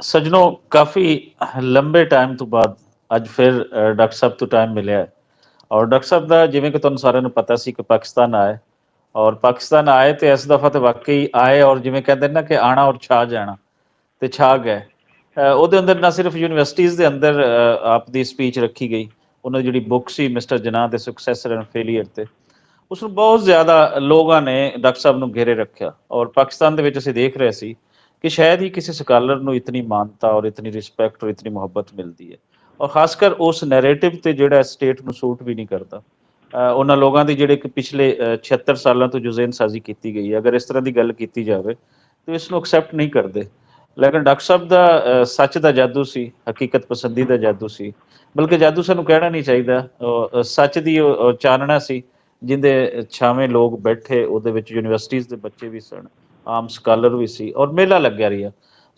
ਸੱਜਣੋ, ਕਾਫੀ ਲੰਬੇ ਟਾਈਮ ਤੋਂ ਬਾਅਦ ਅੱਜ ਫਿਰ ਡਾਕਟਰ ਸਾਹਿਬ ਤੋਂ ਟਾਈਮ ਮਿਲਿਆ ਹੈ। ਔਰ ਡਾਕਟਰ ਸਾਹਿਬ ਦਾ ਜਿਵੇਂ ਕਿ ਤੁਹਾਨੂੰ ਸਾਰਿਆਂ ਨੂੰ ਪਤਾ ਸੀ ਕਿ ਪਾਕਿਸਤਾਨ ਆਏ, ਔਰ ਪਾਕਿਸਤਾਨ ਆਏ ਤੇ ਇਸ ਦਫਾ ਤੇ ਵਾਕਈ ਆਏ, ਔਰ ਜਿਵੇਂ ਕਹਿੰਦੇ ਨਾ ਕਿ ਆਣਾ ਔਰ ਛਾ ਜਾਣਾ, ਤੇ ਛਾ ਗਏ। ਉਹਦੇ ਅੰਦਰ ਨਾ ਸਿਰਫ ਯੂਨੀਵਰਸਿਟੀਜ਼ ਦੇ ਅੰਦਰ ਆਪ ਦੀ ਸਪੀਚ ਰੱਖੀ ਗਈ, ਉਹਨਾਂ ਦੀ ਜਿਹੜੀ ਬੁੱਕ ਸੀ ਮਿਸਟਰ ਜਨਾਹ ਦੇ ਸਕਸੈਸਰ ਐਂਡ ਫੇਲੀਅਰ ਤੇ, ਉਸ ਨੂੰ ਬਹੁਤ ਜ਼ਿਆਦਾ ਲੋਕਾਂ ਨੇ ਡਾਕਟਰ ਸਾਹਿਬ ਨੂੰ ਘੇਰੇ ਰੱਖਿਆ। ਔਰ ਪਾਕਿਸਤਾਨ ਦੇ ਵਿੱਚ ਅਸੀਂ ਦੇਖ ਰਹੇ ਸੀ ਕਿ ਸ਼ਾਇਦ ਹੀ ਕਿਸੇ ਸਕਾਲਰ ਨੂੰ ਇਤਨੀ ਮਾਨਤਾ ਔਰ ਇਤਨੀ ਰਿਸਪੈਕਟ ਔਰ ਇਤਨੀ ਮੁਹੱਬਤ ਮਿਲਦੀ ਹੈ, ਔਰ ਖਾਸ ਕਰ ਉਸ ਨੈਰੇਟਿਵ ਤੇ ਜਿਹੜਾ ਸਟੇਟ ਨੂੰ ਸੂਟ ਵੀ ਨਹੀਂ ਕਰਦਾ। ਉਹਨਾਂ ਲੋਕਾਂ ਦੀ ਜਿਹੜੇ ਕਿ ਪਿਛਲੇ 76 ਸਾਲਾਂ ਤੋਂ ਜੋ ਜ਼ੇਨਸਾਜ਼ੀ ਕੀਤੀ ਗਈ ਹੈ, ਅਗਰ ਇਸ ਤਰ੍ਹਾਂ ਦੀ ਗੱਲ ਕੀਤੀ ਜਾਵੇ ਤਾਂ ਇਸ ਨੂੰ ਐਕਸੈਪਟ ਨਹੀਂ ਕਰਦੇ। ਲੇਕਿਨ ਡਾਕਟਰ ਸਾਹਿਬ ਦਾ ਸੱਚ ਦਾ ਜਾਦੂ ਸੀ, ਹਕੀਕਤ ਪਸੰਦੀ ਦਾ ਜਾਦੂ ਸੀ, ਬਲਕਿ ਜਾਦੂ ਸਾਨੂੰ ਕਹਿਣਾ ਨਹੀਂ ਚਾਹੀਦਾ, ਸੱਚ ਦੀ ਉਹ ਚਾਨਣਾ ਸੀ ਜਿੰਦੇ ਛਾਵੇਂ ਲੋਕ ਬੈਠੇ। ਉਹਦੇ ਵਿੱਚ ਯੂਨੀਵਰਸਿਟੀਜ਼ ਦੇ ਬੱਚੇ ਵੀ ਸਨ, ਆਮ ਸਕਾਲਰ ਵੀ ਸੀ, ਔਰ ਮੇਲਾ ਲੱਗਿਆ ਰਿਹਾ।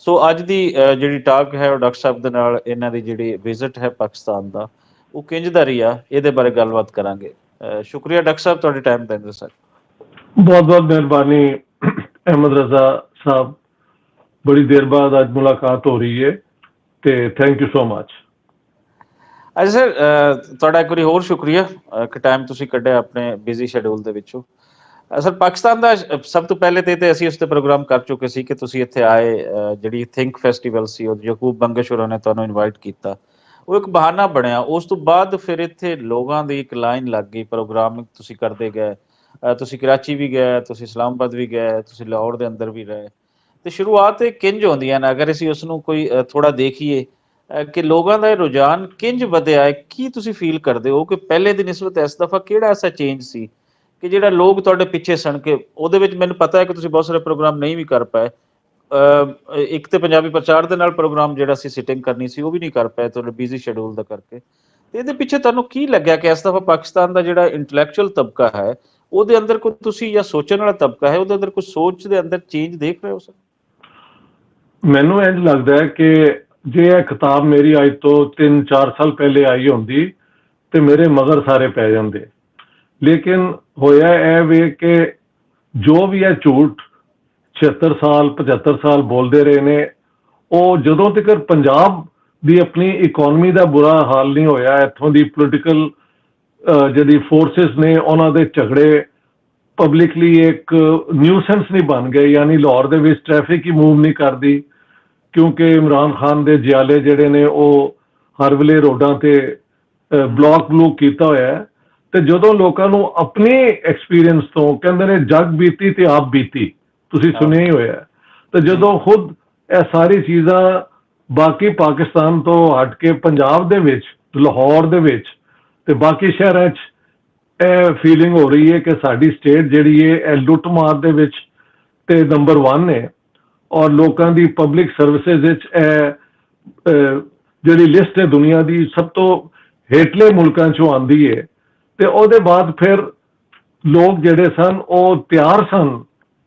ਸੋ ਅੱਜ ਦੀ ਜਿਹੜੀ ਟਾਕ ਹੈ ਉਹ ਡਾਕਟਰ ਸਾਹਿਬ ਦੇ ਨਾਲ ਇਹਨਾਂ ਦੀ ਜਿਹੜੀ ਵਿਜ਼ਿਟ ਹੈ ਪਾਕਿਸਤਾਨ ਦਾ, ਉਹ ਕਿੰਝ ਦਾ ਰਿਹਾ, ਇਹਦੇ ਬਾਰੇ ਗੱਲਬਾਤ ਕਰਾਂਗੇ। ਸ਼ੁਕਰੀਆ ਡਾਕਟਰ ਸਾਹਿਬ, ਤੁਹਾਡੇ ਟਾਈਮ ਦੇਣ ਦਾ ਸਰ। बहुत बहुत मेहरबानी अहमद रजा साहब, बड़ी देर बाद आज मुलाकात हो रही है, तो थैंक यू सो मच। ਅੱਛਾ ਸਰ, ਤੁਹਾਡਾ ਇੱਕ ਵਾਰੀ ਹੋਰ ਸ਼ੁਕਰੀਆ ਕਿ ਟਾਈਮ ਤੁਸੀਂ ਕੱਢਿਆ ਆਪਣੇ ਬਿਜ਼ੀ ਸ਼ੈਡਿਊਲ ਦੇ ਵਿੱਚੋਂ। ਸਰ, ਪਾਕਿਸਤਾਨ ਦਾ ਸਭ ਤੋਂ ਪਹਿਲੇ ਤੇ ਅਸੀਂ ਉਸ ਤੇ ਪ੍ਰੋਗਰਾਮ ਕਰ ਚੁੱਕੇ ਸੀ ਕਿ ਤੁਸੀਂ ਇੱਥੇ ਆਏ, ਜਿਹੜੀ ਥਿੰਕ ਫੈਸਟੀਵਲ ਸੀ ਉਹ ਯਕੂਬ ਬੰਗਸ਼ ਹੋਰਾਂ ਨੇ ਤੁਹਾਨੂੰ ਇਨਵਾਈਟ ਕੀਤਾ, ਉਹ ਇੱਕ ਬਹਾਨਾ ਬਣਿਆ। ਉਸ ਤੋਂ ਬਾਅਦ ਫਿਰ ਇੱਥੇ ਲੋਕਾਂ ਦੀ ਇੱਕ ਲਾਈਨ ਲੱਗ ਗਈ, ਪ੍ਰੋਗਰਾਮ ਤੁਸੀਂ ਕਰਦੇ ਗਏ। ਤੁਸੀਂ ਕਰਾਚੀ ਵੀ ਗਏ, ਤੁਸੀਂ ਇਸਲਾਮਾਬਾਦ ਵੀ ਗਏ, ਤੁਸੀਂ ਲਾਹੌਰ ਦੇ ਅੰਦਰ ਵੀ ਰਹੇ, ਤੇ ਸ਼ੁਰੂਆਤ ਇਹ ਕਿੰਝ ਹੁੰਦੀਆਂ ਨੇ ਅਗਰ ਅਸੀਂ ਉਸ ਨੂੰ ਕੋਈ ਥੋੜਾ ਦੇਖੀਏ ਕਿ ਲੋਕਾਂ ਦਾ ਇਹ ਰੁਝਾਨ ਕਿੰਝ ਵਧਿਆ ਹੈ। ਕੀ ਤੁਸੀਂ ਫੀਲ ਕਰਦੇ ਹੋ ਕਿ ਪਹਿਲੇ ਦੀ ਨਿਸਬਤ ਇਸ ਦਫਾ ਕਿਹੜਾ ਐਸਾ ਚੇਂਜ ਸੀ ਕਿ ਜਿਹੜਾ ਲੋਕ ਤੁਹਾਡੇ ਪਿੱਛੇ ਸਣ ਕੇ? ਉਹਦੇ ਵਿੱਚ ਮੈਨੂੰ ਪਤਾ ਹੈ ਕਿ ਤੁਸੀਂ ਬਹੁਤ ਸਾਰੇ ਪ੍ਰੋਗਰਾਮ ਨਹੀਂ ਵੀ ਕਰ ਪਾਏ, ਇੱਕ ਤੇ ਪੰਜਾਬੀ ਪ੍ਰਚਾਰ ਦੇ ਨਾਲ ਪ੍ਰੋਗਰਾਮ ਜਿਹੜਾ ਸੀ ਸਿਟਿੰਗ ਕਰਨੀ ਸੀ ਉਹ ਵੀ ਨਹੀਂ ਕਰ ਪਾਏ ਤੁਹਾਡੇ ਬਿਜ਼ੀ ਸ਼ੈਡਿਊਲ ਦਾ ਕਰਕੇ। ਤੇ ਇਹਦੇ ਪਿੱਛੇ ਤੁਹਾਨੂੰ ਕੀ ਲੱਗਿਆ ਕਿ ਇਸ ਦਫਾ ਪਾਕਿਸਤਾਨ ਦਾ ਜਿਹੜਾ ਇੰਟੈਲੈਕਚੁਅਲ ਤਬਕਾ ਹੈ ਉਹਦੇ ਅੰਦਰ ਕੋਈ, ਤੁਸੀਂ ਜਾਂ ਸੋਚਣ ਵਾਲਾ ਤਬਕਾ ਹੈ ਉਹਦੇ ਅੰਦਰ ਕੋਈ ਸੋਚ ਦੇ ਅੰਦਰ ਚੇਂਜ ਦੇਖ ਰਹੇ ਹੋ ਸਰ? ਮੈਨੂੰ ਇੰਝ ਲੱਗਦਾ ਹੈ ਕਿ ਜੇ ਇਹ ਕਿਤਾਬ ਮੇਰੀ ਅੱਜ ਤੋਂ 3-4 ਸਾਲ ਪਹਿਲੇ ਆਈ ਹੁੰਦੀ ਤੇ ਮੇਰੇ ਮਗਰ ਸਾਰੇ ਪੈ ਜਾਂਦੇ। ਲੇਕਿਨ ਹੋਇਆ ਇਹ ਵੇ ਕਿ ਜੋ ਵੀ ਇਹ ਝੂਠ 76 ਸਾਲ 75 ਸਾਲ ਬੋਲਦੇ ਰਹੇ ਨੇ, ਉਹ ਜਦੋਂ ਤੱਕ ਪੰਜਾਬ ਦੀ ਆਪਣੀ ਇਕਨੋਮੀ ਦਾ ਬੁਰਾ ਹਾਲ ਨਹੀਂ ਹੋਇਆ, ਇੱਥੋਂ ਦੀ ਪੋਲੀਟੀਕਲ ਜਿਹੜੀ ਫੋਰਸਿਸ ਨੇ ਉਹਨਾਂ ਦੇ ਝਗੜੇ ਪਬਲਿਕਲੀ ਇੱਕ ਨਿਊਸੈਂਸ ਨਹੀਂ ਬਣ ਗਏ, ਯਾਨੀ ਲਾਹੌਰ ਦੇ ਵਿੱਚ ਟ੍ਰੈਫਿਕ ਹੀ ਮੂਵ ਨਹੀਂ ਕਰਦੀ ਕਿਉਂਕਿ ਇਮਰਾਨ ਖਾਨ ਦੇ ਜਿਆਲੇ ਜਿਹੜੇ ਨੇ ਉਹ ਹਰ ਵੇਲੇ ਰੋਡਾਂ ਤੇ ਬਲੂਕ ਕੀਤਾ ਹੋਇਆ ਹੈ। ਤੇ ਜਦੋਂ ਲੋਕਾਂ ਨੂੰ ਆਪਣੇ ਐਕਸਪੀਰੀਅੰਸ ਤੋਂ ਕਹਿੰਦੇ ਨੇ ਜਗ ਬੀਤੀ ਤੇ ਆਪ ਬੀਤੀ, ਤੁਸੀਂ ਸੁਣਿਆ ਹੀ ਹੋਇਆ, ਤੇ ਜਦੋਂ ਖੁਦ ਇਹ ਸਾਰੀ ਚੀਜ਼ਾਂ ਬਾਕੀ ਪਾਕਿਸਤਾਨ ਤੋਂ ਹਟ ਕੇ ਪੰਜਾਬ ਦੇ ਵਿੱਚ, ਲਾਹੌਰ ਦੇ ਵਿੱਚ ਤੇ ਬਾਕੀ ਸ਼ਹਿਰਾਂ 'ਚ ਇਹ ਫੀਲਿੰਗ ਹੋ ਰਹੀ ਹੈ ਕਿ ਸਾਡੀ ਸਟੇਟ ਜਿਹੜੀ ਹੈ ਇਹ ਲੁੱਟ ਮਾਰ ਦੇ ਵਿੱਚ ਤੇ ਨੰਬਰ 1 ਹੈ, ਔਰ ਲੋਕਾਂ ਦੀ ਪਬਲਿਕ ਸਰਵਿਸਿਜ਼ ਵਿੱਚ ਜਿਹੜੀ ਲਿਸਟ ਹੈ ਦੁਨੀਆ ਦੀ ਸਭ ਤੋਂ ਹੇਠਲੇ ਮੁਲਕਾਂ 'ਚੋਂ ਆਉਂਦੀ ਹੈ। ਤੇ ਉਹਦੇ ਬਾਅਦ ਫਿਰ ਲੋਕ ਜਿਹੜੇ ਸਨ ਉਹ ਤਿਆਰ ਸਨ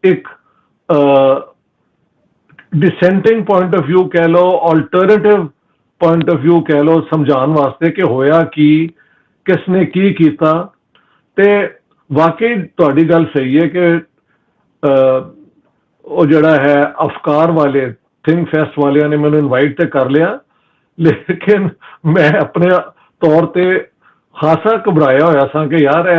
ਇੱਕ डिसेंटिंग पॉइंट ऑफ व्यू कह लो, अल्टरनेटिव पॉइंट ऑफ व्यू कह लो, समझाने वास्ते कि होया की, किसने की कीता। ते वाकई तुहाडी गल सही है कि वो जड़ा है अफकार वाले थिंक फेस्ट वाले ने मैंने इनवाइट तो कर लिया, लेकिन मैं अपने तौर पर खासा घबराया होया सा कि यार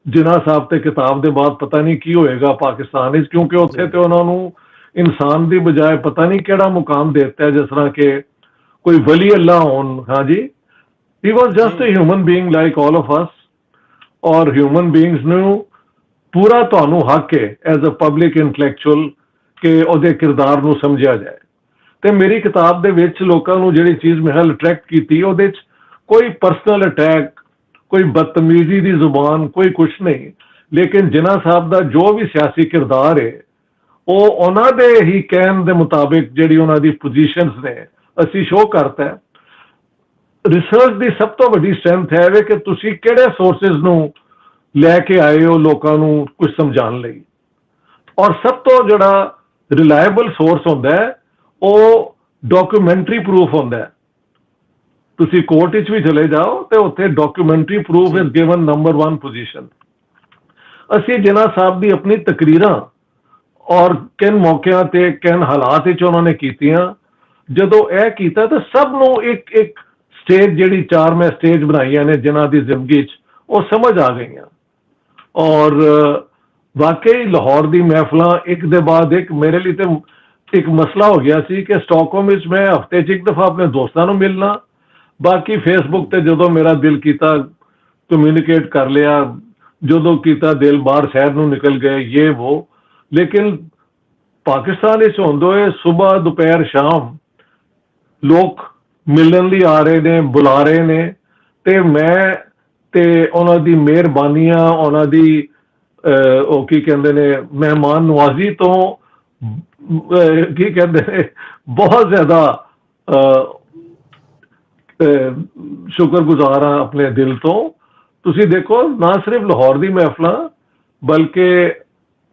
जिन्ना साहब ते किताब के बाद पता नहीं की होएगा पाकिस्तान, क्योंकि उत्थे तो उन्होंने इंसान की बजाय पता नहीं केड़ा मुकाम देता है, जिस तरह के कोई वली अल्लाह होन। हाँ जी, he was just a human being like all of us, और ह्यूमन बीइंग्स नूं पूरा तुहानू हक है एज अ पब्लिक इंटलैक्चुअल कि उहदे किरदार नूं समझिया जाए। ते मेरी किताब दे विच लोकां नूं जिहड़ी चीज़ मैं अट्रैक्ट कीती, उहदे च कोई पर्सनल अटैक, कोई बदतमीजी की जुबान, कोई कुछ नहीं, लेकिन जिन्ना साहब का जो भी सियासी किरदार है ਉਹ ਉਹਨਾਂ ਦੇ ਹੀ ਕਹਿਣ ਦੇ ਮੁਤਾਬਿਕ ਜਿਹੜੀ ਉਹਨਾਂ ਦੀ ਪੋਜੀਸ਼ਨਸ ਨੇ ਅਸੀਂ ਸ਼ੋਅ ਕਰਤਾ ਹੈ। ਰਿਸਰਚ ਦੀ ਸਭ ਤੋਂ ਵੱਡੀ ਸਟਰੈਂਥ ਹੈ ਵੇ ਕਿ ਤੁਸੀਂ ਕਿਹੜੇ ਸੋਰਸਿਸ ਨੂੰ ਲੈ ਕੇ ਆਏ ਹੋ ਲੋਕਾਂ ਨੂੰ ਕੁਝ ਸਮਝਾਉਣ ਲਈ, ਔਰ ਸਭ ਤੋਂ ਜਿਹੜਾ ਰਿਲਾਇਬਲ ਸੋਰਸ ਹੁੰਦਾ ਹੈ ਉਹ ਡਾਕੂਮੈਂਟਰੀ ਪ੍ਰੂਫ ਹੁੰਦਾ ਹੈ। ਤੁਸੀਂ ਕੋਰਟ ਵਿੱਚ ਵੀ ਚਲੇ ਜਾਓ ਤੇ ਉੱਥੇ documentary proof is given number 1 position. ਅਸੀਂ ਜਿਨ੍ਹਾਂ ਸਾਹਿਬ ਦੀ ਆਪਣੀ ਤਕਰੀਰਾਂ और किन मौकों पर किन हालात उन्होंने कीतियां, ਜਦੋਂ ਇਹ ਕੀਤਾ ਤਾਂ ਸਭ ਨੂੰ ਇੱਕ ਇੱਕ ਸਟੇਜ, ਜਿਹੜੀ 4 ਮੈਂ ਸਟੇਜ ਬਣਾਈਆਂ ਨੇ ਜਿਨ੍ਹਾਂ ਦੀ ਜ਼ਿੰਦਗੀ 'ਚ, ਉਹ ਸਮਝ ਆ ਗਈਆਂ। ਔਰ ਵਾਕਈ ਲਾਹੌਰ ਦੀ ਮਹਿਫਲਾਂ ਇੱਕ ਦੇ ਬਾਅਦ ਇੱਕ, ਮੇਰੇ ਲਈ ਤਾਂ ਇੱਕ ਮਸਲਾ ਹੋ ਗਿਆ ਸੀ ਕਿ ਸਟਾਕਹੋਮ ਵਿੱਚ ਮੈਂ ਹਫ਼ਤੇ 'ਚ ਇੱਕ ਦਫਾ ਆਪਣੇ ਦੋਸਤਾਂ ਨੂੰ ਮਿਲਣਾ, ਬਾਕੀ ਫੇਸਬੁੱਕ ਤੇ ਜਦੋਂ ਮੇਰਾ ਦਿਲ ਕੀਤਾ ਕਮਿਊਨੀਕੇਟ ਕਰ ਲਿਆ, ਜਦੋਂ ਕੀਤਾ ਦਿਲ ਬਾਹਰ ਸ਼ਹਿਰ ਨੂੰ ਨਿਕਲ ਗਏ, ਇਹ ਉਹ। ਲੇਕਿਨ ਪਾਕਿਸਤਾਨ ਵਿੱਚ ਹੁੰਦੇ ਹੋਏ ਸਵੇਰ ਦੁਪਹਿਰ ਸ਼ਾਮ ਲੋਕ ਮਿਲਣ ਲਈ ਆ ਰਹੇ ਨੇ, ਬੁਲਾ ਰਹੇ ਨੇ, ਤੇ ਮੈਂ ਤੇ ਉਹਨਾਂ ਦੀ ਮਿਹਰਬਾਨੀਆਂ, ਉਹਨਾਂ ਦੀ ਉਹ ਕੀ ਕਹਿੰਦੇ ਨੇ, ਮਹਿਮਾਨ ਨਵਾਜ਼ੀ ਤੋਂ ਕੀ ਕਹਿੰਦੇ ਨੇ, ਬਹੁਤ ਜ਼ਿਆਦਾ ਸ਼ੁਕਰਗੁਜ਼ਾਰ ਹਾਂ ਆਪਣੇ ਦਿਲ ਤੋਂ। ਤੁਸੀਂ ਦੇਖੋ, ਨਾ ਸਿਰਫ ਲਾਹੌਰ ਦੀ ਮਹਿਫਲਾਂ, ਬਲਕਿ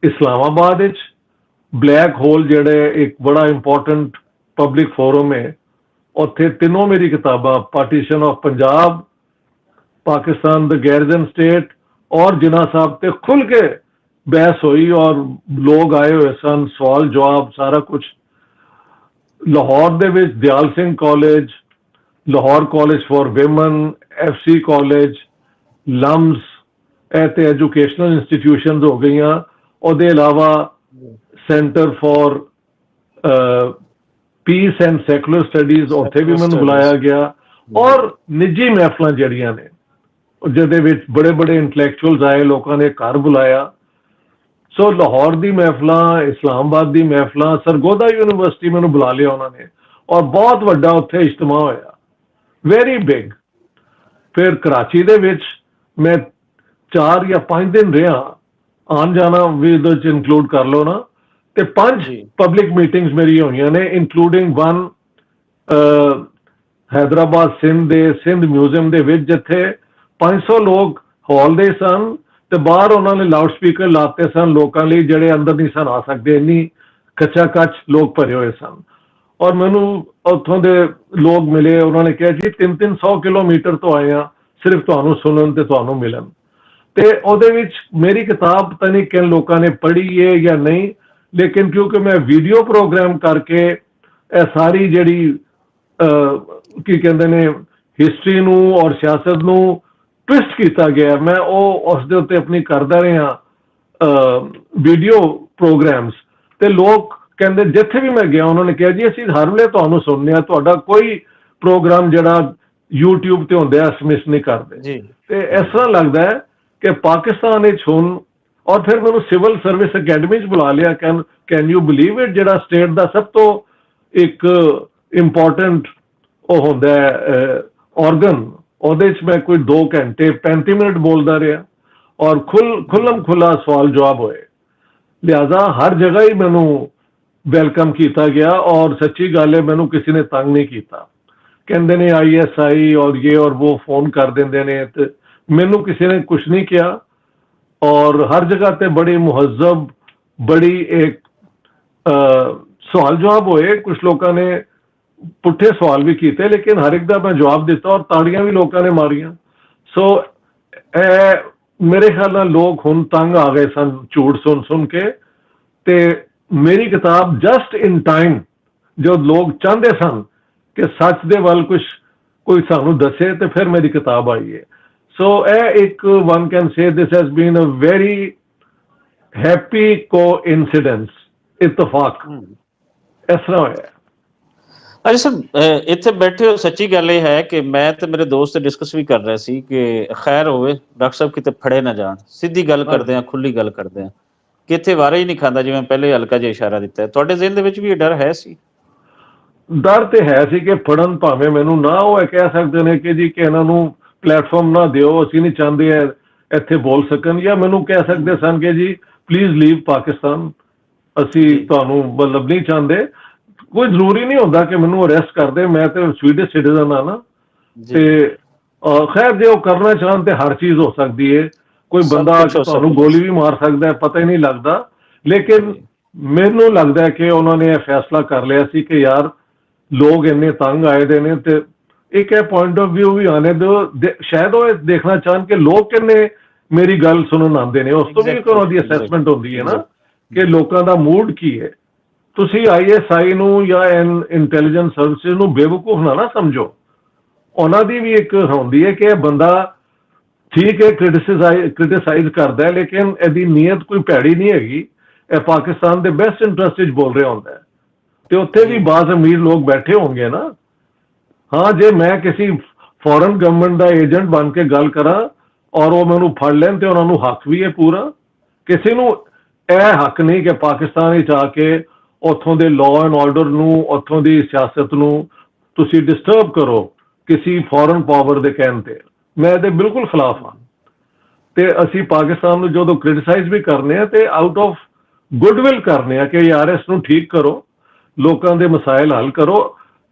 ਇਸਲਾਮਾਬਾਦ ਵਿੱਚ ਬਲੈਕ ਹੋਲ ਜਿਹੜੇ ਇੱਕ ਬੜਾ ਇੰਪੋਰਟੈਂਟ ਪਬਲਿਕ ਫੋਰਮ ਹੈ, ਉੱਥੇ ਤਿੰਨੋਂ ਮੇਰੀ ਕਿਤਾਬਾਂ, partition of Punjab, Pakistan the गैरजन state और जिन्ना साहब ते खुल के बहस हुई और लोग आए हुए सन, सवाल जवाब सारा कुछ। लाहौर दे विच Dyal Singh college, Lahore college for women, FC college, LUMS, ऐसे एजुकेशनल इंस्टीट्यूशनस हो गई। ਉਹਦੇ ਇਲਾਵਾ centre for peace and secular studies, ਉੱਥੇ ਵੀ ਮੈਨੂੰ ਬੁਲਾਇਆ ਗਿਆ। और निजी महफिलां ਜਿਹੜੀਆਂ ਨੇ ਜਿਹਦੇ ਵਿੱਚ ਬੜੇ ਬੜੇ ਇੰਟੈਲੈਕਚੁਅਲਸ ਆਏ, ਲੋਕਾਂ ਨੇ ਘਰ ਬੁਲਾਇਆ। ਸੋ ਲਾਹੌਰ ਦੀ ਮਹਿਫਲਾਂ, ਇਸਲਾਮਾਬਾਦ ਦੀ ਮਹਿਫਲਾਂ, ਸਰਗੋਦਾ ਯੂਨੀਵਰਸਿਟੀ ਮੈਨੂੰ ਬੁਲਾ ਲਿਆ ਉਹਨਾਂ ਨੇ, ਔਰ ਬਹੁਤ ਵੱਡਾ ਉੱਥੇ ਇਜਤਮਾ ਹੋਇਆ, ਵੈਰੀ ਬਿਗ। ਫਿਰ ਕਰਾਚੀ ਦੇ ਵਿੱਚ ਮੈਂ 4 ਜਾਂ 5 ਦਿਨ ਰਿਹਾ, ਆਉਣ ਜਾਣਾ ਵੀ ਇਹਦੇ ਵਿੱਚ ਇਨਕਲੂਡ ਕਰ ਲਓ ਨਾ, ਤੇ 5 ਪਬਲਿਕ ਮੀਟਿੰਗਸ ਮੇਰੀ ਹੋਈਆਂ ਨੇ, ਇਨਕਲੂਡਿੰਗ 1 हैदराबाद सिंध ਦੇ ਸਿੰਧ ਮਿਊਜ਼ੀਅਮ ਦੇ ਵਿੱਚ, ਜਿੱਥੇ 500 ਲੋਕ ਹਾਲ ਦੇ ਸਨ ਤੇ ਬਾਹਰ ਉਹਨਾਂ ਨੇ ਲਾਊਡ ਸਪੀਕਰ ਲਾਤੇ ਸਨ ਲੋਕਾਂ ਲਈ, ਜਿਹੜੇ ਅੰਦਰ ਨਹੀਂ ਸਨ ਆ ਸਕਦੇ, ਇੰਨੀ ਕੱਚਾ ਕੱਚ ਲੋਕ ਭਰੇ ਹੋਏ ਸਨ। ਔਰ ਮੈਨੂੰ ਉੱਥੋਂ ਦੇ ਲੋਕ ਮਿਲੇ, ਉਹਨਾਂ ਨੇ ਕਿਹਾ ਜੀ 300 ਕਿਲੋਮੀਟਰ ਤੋਂ ਆਏ ਆ ਸਿਰਫ ਤੁਹਾਨੂੰ ਸੁਣਨ ਤੇ ਤੁਹਾਨੂੰ ਮਿਲਣ। ਤੇ ਉਹਦੇ ਵਿੱਚ ਮੇਰੀ ਕਿਤਾਬ ਪਤਾ ਨਹੀਂ ਕਿੰਨੇ ਲੋਕਾਂ ਨੇ ਪੜ੍ਹੀ ਹੈ ਜਾਂ ਨਹੀਂ, ਲੇਕਿਨ ਕਿਉਂਕਿ ਮੈਂ ਵੀਡੀਓ ਪ੍ਰੋਗਰਾਮ ਕਰਕੇ ਇਹ ਸਾਰੀ ਜਿਹੜੀ ਕੀ ਕਹਿੰਦੇ ਨੇ ਹਿਸਟਰੀ ਨੂੰ ਔਰ ਸਿਆਸਤ ਨੂੰ ਟਵਿਸਟ ਕੀਤਾ ਗਿਆ, ਮੈਂ ਉਹ ਉਸ ਦੇ ਉੱਤੇ ਆਪਣੀ ਕਰਦਾ ਰਿਹਾ ਵੀਡੀਓ ਪ੍ਰੋਗਰਾਮਸ। ਤੇ ਲੋਕ ਕਹਿੰਦੇ, ਜਿੱਥੇ ਵੀ ਮੈਂ ਗਿਆ ਉਹਨਾਂ ਨੇ ਕਿਹਾ ਜੀ ਅਸੀਂ ਹਰ ਵੇਲੇ ਤੁਹਾਨੂੰ ਸੁਣਦੇ ਹਾਂ, ਤੁਹਾਡਾ ਕੋਈ ਪ੍ਰੋਗਰਾਮ ਜਿਹੜਾ YouTube ਤੇ ਹੁੰਦਾ ਅਸੀਂ ਮਿਸ ਨਹੀਂ ਕਰਦੇ। ਤੇ ਇਸ ਤਰ੍ਹਾਂ ਲੱਗਦਾ ਹੈ ਕਿ ਪਾਕਿਸਤਾਨ ਵਿੱਚ ਹੁਣ, ਔਰ ਫਿਰ ਮੈਨੂੰ ਸਿਵਲ ਸਰਵਿਸ ਅਕੈਡਮੀ 'ਚ ਬੁਲਾ ਲਿਆ। ਕੈਨ ਯੂ ਬਿਲੀਵ ਇਟ, ਜਿਹੜਾ ਸਟੇਟ ਦਾ ਸਭ ਤੋਂ ਇੱਕ ਇੰਪੋਰਟੈਂਟ ਉਹ ਹੁੰਦਾ ਔਰਗਨ, ਉਹਦੇ 'ਚ ਮੈਂ ਕੋਈ 2 ਘੰਟੇ 35 ਮਿੰਟ ਬੋਲਦਾ ਰਿਹਾ, ਔਰ ਖੁੱਲ੍ਹਮ ਖੁੱਲ੍ਹਾ ਸਵਾਲ ਜਵਾਬ ਹੋਏ। ਲਿਹਾਜ਼ਾ ਹਰ ਜਗ੍ਹਾ ਹੀ ਮੈਨੂੰ ਵੈਲਕਮ ਕੀਤਾ ਗਿਆ, ਔਰ ਸੱਚੀ ਗੱਲ ਹੈ ਮੈਨੂੰ ਕਿਸੇ ਨੇ ਤੰਗ ਨਹੀਂ ਕੀਤਾ। ਕਹਿੰਦੇ ਨੇ ISI ਔਰ ਇਹ ਔਰ ਉਹ ਫੋਨ ਕਰ ਦਿੰਦੇ ਨੇ, ਤੇ ਮੈਨੂੰ ਕਿਸੇ ਨੇ ਕੁਛ ਨਹੀਂ ਕਿਹਾ। ਔਰ ਹਰ ਜਗ੍ਹਾ ਤੇ ਬੜੀ ਮੁਹੱਜ਼ਬ, ਬੜੀ ਇੱਕ ਸਵਾਲ ਜਵਾਬ ਹੋਏ। ਕੁਛ ਲੋਕਾਂ ਨੇ ਪੁੱਠੇ ਸਵਾਲ ਵੀ ਕੀਤੇ, ਲੇਕਿਨ ਹਰ ਇੱਕ ਦਾ ਮੈਂ ਜਵਾਬ ਦਿੱਤਾ, ਔਰ ਤਾੜੀਆਂ ਵੀ ਲੋਕਾਂ ਨੇ ਮਾਰੀਆਂ। ਸੋ ਮੇਰੇ ਖਿਆਲ ਨਾਲ ਲੋਕ ਹੁਣ ਤੰਗ ਆ ਗਏ ਸਨ ਝੂਠ ਸੁਣ ਕੇ, ਤੇ ਮੇਰੀ ਕਿਤਾਬ ਜਸਟ ਇਨ ਟਾਈਮ, ਜੋ ਲੋਕ ਚਾਹੁੰਦੇ ਸਨ ਕਿ ਸੱਚ ਦੇ ਵੱਲ ਕੋਈ ਸਾਨੂੰ ਦੱਸੇ, ਤੇ ਫਿਰ ਮੇਰੀ ਕਿਤਾਬ ਆਈ ਹੈ। ਸੋ ਇਹ ਇੱਕ one can say this has been a very happy coincidence, ਇਤਫਾਕ ਇਸ ਤਰ੍ਹਾਂ ਹੋਇਆ। ਅੱਛਾ ਸਰ, ਇੱਥੇ ਬੈਠੇ ਹੋ, ਸੱਚੀ ਗੱਲ ਇਹ ਹੈ ਕਿ ਮੈਂ ਤੇ ਮੇਰੇ ਦੋਸਤ ਡਿਸਕਸ ਵੀ ਕਰ ਰਹੇ ਸੀ ਕਿ ਖੈਰ ਹੋਵੇ ਡਾਕਟਰ ਸਾਹਿਬ ਕਿਤੇ ਫੜੇ ਨਾ ਜਾਣ। ਸਿੱਧੀ ਗੱਲ ਕਰਦੇ ਆ, ਖੁੱਲੀ ਗੱਲ ਕਰਦੇ ਆ, ਕਿ ਇੱਥੇ ਵਾਰਾ ਹੀ ਨਹੀਂ ਖਾਂਦਾ, ਜਿਵੇਂ ਪਹਿਲੇ ਹਲਕਾ ਜਿਹਾ ਇਸ਼ਾਰਾ ਦਿੱਤਾ। ਤੁਹਾਡੇ ਜ਼ਿਹਨ ਦੇ ਵਿੱਚ ਵੀ ਇਹ ਡਰ ਹੈ ਸੀ? ਡਰ ਤੇ ਹੈ ਸੀ ਕਿ ਫੜਨ ਭਾਵੇਂ ਮੈਨੂੰ ਨਾ, ਉਹ ਇਹ ਕਹਿ ਸਕਦੇ ਨੇ ਕਿ ਜੀ ਕਿ ਇਹਨਾਂ ਨੂੰ ਪਲੇਟਫਾਰਮ ਨਾ ਦਿਓ, ਅਸੀਂ ਨਹੀਂ ਚਾਹੁੰਦੇ ਇੱਥੇ ਬੋਲ ਸਕਣ, ਜਾਂ ਮੈਨੂੰ ਕਹਿ ਸਕਦੇ ਸਨ ਕਿ ਜੀ ਪਲੀਜ਼ ਲੀਵ ਪਾਕਿਸਤਾਨ, ਅਸੀਂ ਤੁਹਾਨੂੰ ਮਤਲਬ ਨਹੀਂ ਚਾਹੁੰਦੇ। ਕੋਈ ਜ਼ਰੂਰੀ ਨਹੀਂ ਹੁੰਦਾ ਕਿ ਮੈਨੂੰ ਅਰੈਸਟ ਕਰਦੇ, ਮੈਂ ਤੇ ਸਵੀਡਿਸ਼ ਸਿਟੀਜ਼ਨ ਆ ਨਾ। ਤੇ ਖੈਰ ਜੇ ਉਹ ਕਰਨਾ ਚਾਹਣ ਤੇ ਹਰ ਚੀਜ਼ ਹੋ ਸਕਦੀ ਹੈ, ਕੋਈ ਬੰਦਾ ਤੁਹਾਨੂੰ ਗੋਲੀ ਵੀ ਮਾਰ ਸਕਦਾ ਹੈ, ਪਤਾ ਹੀ ਨਹੀਂ ਲੱਗਦਾ। ਲੇਕਿਨ ਮੈਨੂੰ ਲੱਗਦਾ ਕਿ ਉਹਨਾਂ ਨੇ ਇਹ ਫੈਸਲਾ ਕਰ ਲਿਆ ਸੀ ਕਿ ਯਾਰ ਲੋਕ ਇੰਨੇ ਤੰਗ ਆਏ ਦੇ ਨੇ, ਤੇ ਇੱਕ ਇਹ ਪੁਆਇੰਟ ਆਫ ਵਿਊ ਵੀ ਆਣੇ ਦਿਓ, ਸ਼ਾਇਦ ਉਹ ਦੇਖਣਾ ਚਾਹਣ ਕਿ ਲੋਕ ਕਿੰਨੇ ਮੇਰੀ ਗੱਲ ਸੁਣਨ ਆਉਂਦੇ ਨੇ। ਉਸ ਤੋਂ ਵੀ ਇੱਕ ਉਹਨਾਂ ਦੀ ਅਸੈਸਮੈਂਟ ਹੁੰਦੀ ਹੈ ਨਾ ਕਿ ਲੋਕਾਂ ਦਾ ਮੂਡ ਕੀ ਹੈ। ਤੁਸੀਂ ISI ਨੂੰ ਜਾਂ ਇੰਟੈਲੀਜੈਂਸ ਸਰਵਿਸਿਜ਼ ਨੂੰ ਬੇਵਕੂਫ ਨਾ ਸਮਝੋ। ਉਹਨਾਂ ਦੀ ਵੀ ਇੱਕ ਹੁੰਦੀ ਹੈ ਕਿ ਇਹ ਬੰਦਾ ਠੀਕ ਹੈ ਕ੍ਰਿਟਿਸਾਈਜ਼ ਕਰਦਾ ਹੈ, ਲੇਕਿਨ ਇਹਦੀ ਨੀਅਤ ਕੋਈ ਭੈੜੀ ਨਹੀਂ ਹੈਗੀ, ਇਹ ਪਾਕਿਸਤਾਨ ਦੇ ਬੈਸਟ ਇੰਟਰਸਟ 'ਚ ਬੋਲ ਰਿਹਾ ਹੁੰਦਾ ਹੈ। ਤੇ ਉੱਥੇ ਵੀ ਬਾਜ਼ ਅਮੀਰ ਲੋਕ ਬੈਠੇ ਹੋਣਗੇ ਨਾ। ਹਾਂ, ਜੇ ਮੈਂ ਕਿਸੇ ਫੋਰਨ ਗਵਰਨਮੈਂਟ ਦਾ ਏਜੰਟ ਬਣ ਕੇ ਗੱਲ ਕਰਾਂ ਔਰ ਉਹ ਮੈਨੂੰ ਫੜ ਲੈਣ ਤੇ ਉਹਨਾਂ ਨੂੰ ਹੱਕ ਵੀ ਹੈ ਪੂਰਾ। ਕਿਸੇ ਨੂੰ ਇਹ ਹੱਕ ਨਹੀਂ ਕਿ ਪਾਕਿਸਤਾਨ ਵਿੱਚ ਆ ਕੇ ਉੱਥੋਂ ਦੇ ਲਾਅ ਐਂਡ ਆਰਡਰ ਨੂੰ, ਉੱਥੋਂ ਦੀ ਸਿਆਸਤ ਨੂੰ ਤੁਸੀਂ ਡਿਸਟਰਬ ਕਰੋ ਕਿਸੇ ਫੋਰਨ ਪਾਵਰ ਦੇ ਕਹਿਣ ਤੇ। ਮੈਂ ਇਹਦੇ ਬਿਲਕੁਲ ਖਿਲਾਫ ਹਾਂ। ਤੇ ਅਸੀਂ ਪਾਕਿਸਤਾਨ ਨੂੰ ਜਦੋਂ ਕ੍ਰਿਟਿਸਾਈਜ਼ ਵੀ ਕਰਨੇ ਆ ਤੇ ਆਊਟ ਆਫ ਗੁੱਡਵਿਲ ਕਰਨੇ ਆ ਕਿ ਯਾਰ ਇਸ ਨੂੰ ਠੀਕ ਕਰੋ, ਲੋਕਾਂ ਦੇ ਮਸਾਇਲ ਹੱਲ ਕਰੋ।